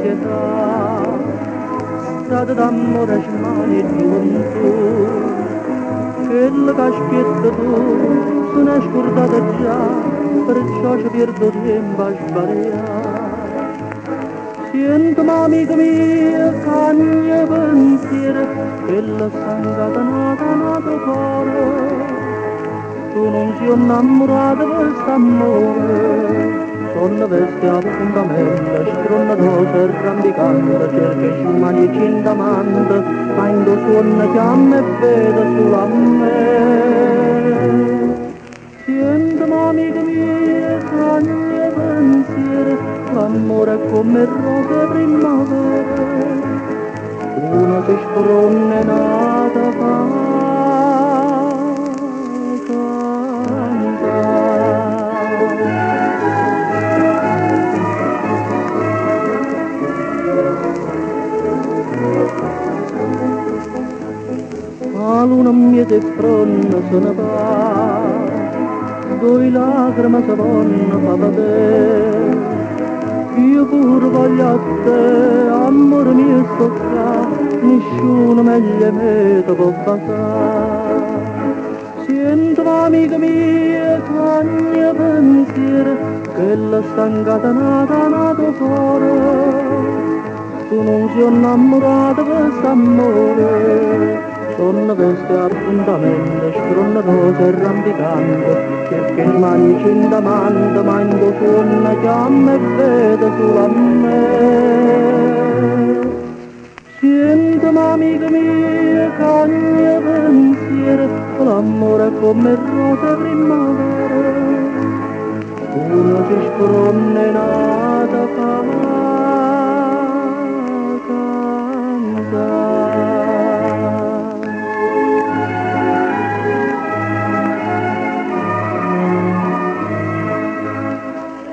pietà, strada d'amore smani gioventù, che la caspietta tu se n'è scordata già, perciò ci perdo tempo a sbagliare. Sento amica mia, cagna pensiero, che la sangata nata nato cuore. Tu non sei innamorata di quest'amore, sono veste appuntamento, stronnato arrampicando, cerca mani cindamando, ma in tuo suono chiama e vede solo a me. Sento amica mia, cagna pensiero, l'amore è come rose primavera, una che sprone nata fa. La luna miete fronte se ne va, due lacrime si vanno fa vedere. Io pure voglio a te, amore mio sto qua, nessuno meglio me ti può basare. Sento amica mia, cagna pensiero, che la stangata nata nato cuore. Tu non sei innamorata di quest'amore, sono veste appuntamento, stronnato arrampicando, cerca in mani cindamando, ma in tuo suono chiama e vede solo a me. Sento amica mia, cagna pensiero, l'amore è come rose primavera, una che sprone nata fa.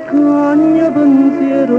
Cagna pensiero,